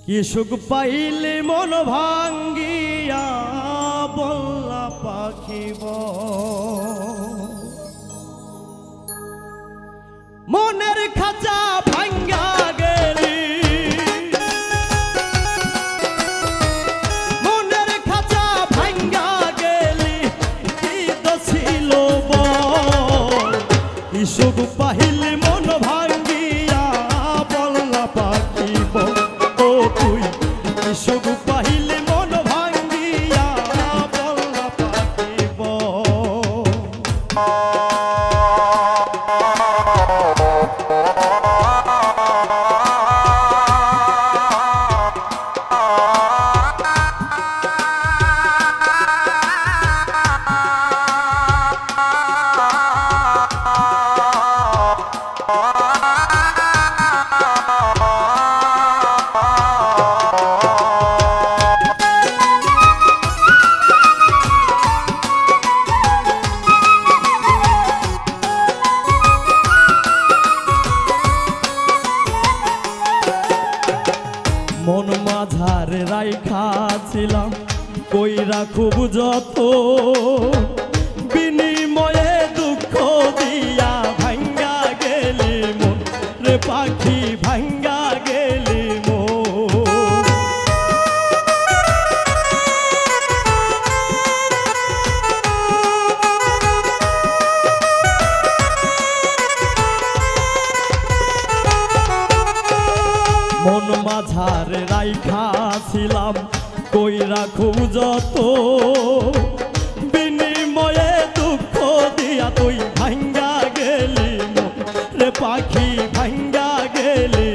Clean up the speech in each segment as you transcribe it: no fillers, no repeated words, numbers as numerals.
কি সুখ পাইলে মন ভাঙ্গিয়া বললা পাখিব মনের খাঁচা ভাঙ্গা গেলি মনের খাঁচা ভাঙ্গা গেলি কি তো ছিল কি সুখ পাইলে মন ভাঙ্গিয়া বললা পাখিব সুখ পাইলে মন ভাঙ্গিয়া বললা পাখিব মন মাঝারে রাইখা ছিলাম কইরা খুব যত বিনিময়ে দুঃখ দিয়া ভাঙ্গা গেলি মন রে পাখি ভাঙ্গা গেলি মন মাঝারে রাইখা ছিলাম কইরা খুব যত বিনিময়ে দুঃখ দিয়া তুই ভাঙ্গা গেলি রে পাখি ভাঙ্গা গেলি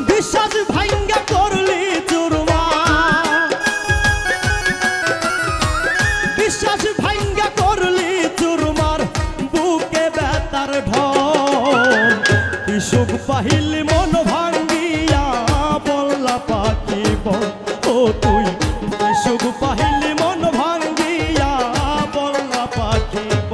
বিশ্বাস ভাঙ্গা করলি চুরমার বিশ্বাস ভাঙ্গা করলি চুরমার বুকে বেতার ঢল সুখ পাহিলি মন ভাঙ্গিয়া বললা পাখিব ও তুই সুখ পাহিলি মন ভাঙ্গিয়া বললা পাখিব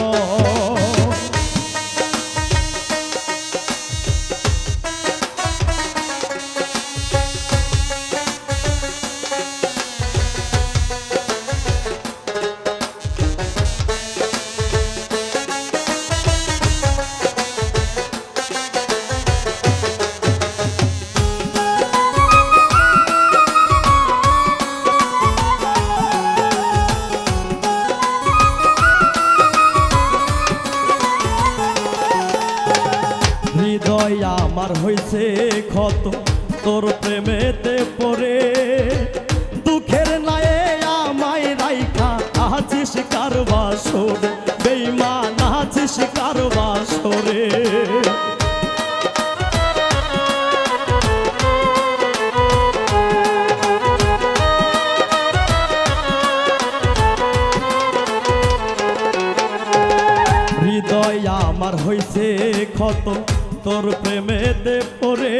হৃদয় আমার হইছে ক্ষত তোর প্রেমেতে পড়ে দুঃখের নায়ে আমায় রাইখা আছিস কারবাসরে বেঈমান আছিস কারবাসরে হৃদয় আমার হইছে ক্ষত তোর প্রেমেতে পড়ে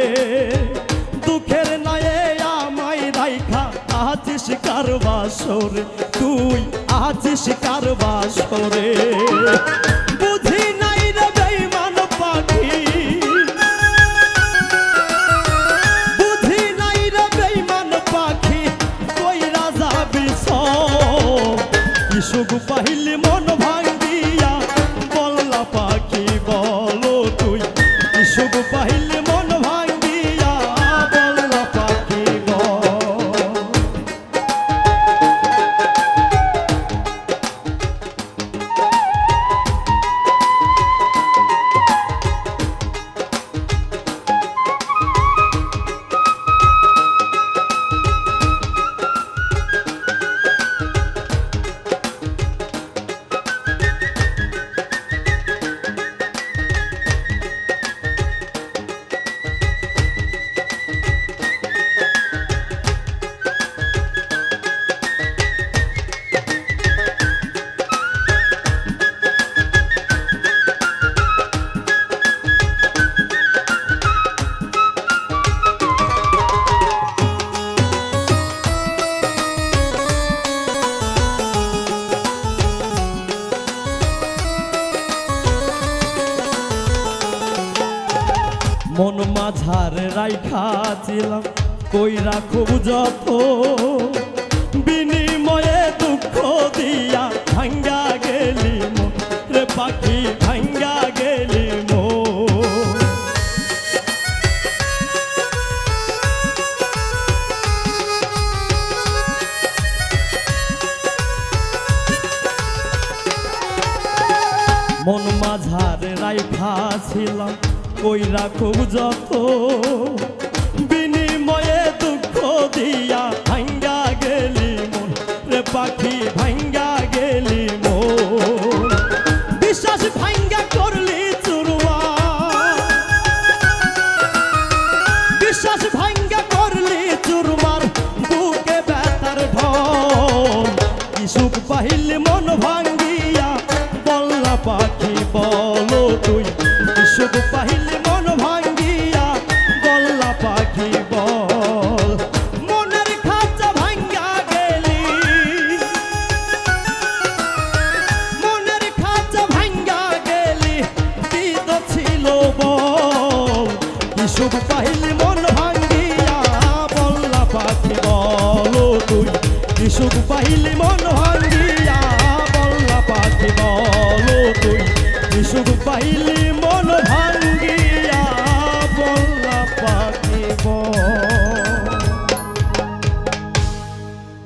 দুঃখের নায়ে আমায় রাইখা আছিস কারবাসরে তুই আছিস কারবাসরে বুঝি নাই রে বেঈমান পাখি বুঝি নাই রে বেঈমান পাখি কইরা যাবি সব কি সুখ পাইলি মন ভাঙ্গিয়া বললা পাখি বলো তুই সুখ পাইলে মন ভাঙ্গিয়া বললা পাখিব মন মাঝারে রাইখাছিলাম কইরা খুব যত বিনিময়ে দুঃখ দিয়া ভাঙ্গা গেলি মন রে পাখি ভাঙ্গা গেলি মন। মন মাঝারে রাইখাছিলাম কইরা খুব যত বিনিময়ে দুঃখ দিয়া ভাঙ্গা গেলি মন রে পাখি ভাঙ্গা গেলি মন। বিশ্বাস ভাঙ্গা করলি চুরমার, বিশ্বাস ভাঙ্গা করলি চুরমার, বুকে ব্যথার ঢল কি সুখ পাইলি মন ভাঙ্গিয়া বল্লা পাখি বলো তুই কি সুখ পাইলি মন ভাঙ্গিয়া বল্লা পাখি বল। মনের খাঁচা ভাঙ্গা গেলি, মনের খাঁচা ভাঙ্গা গেলি কি তো ছিল বল কি সুখ পাইলি মন ভাঙ্গিয়া বল্লা পাখি বলো তুই কি সুখ পাইলি মন ভাঙ্গিয়া বল্লা পাখি বলো তুই কি সুখ পাইলি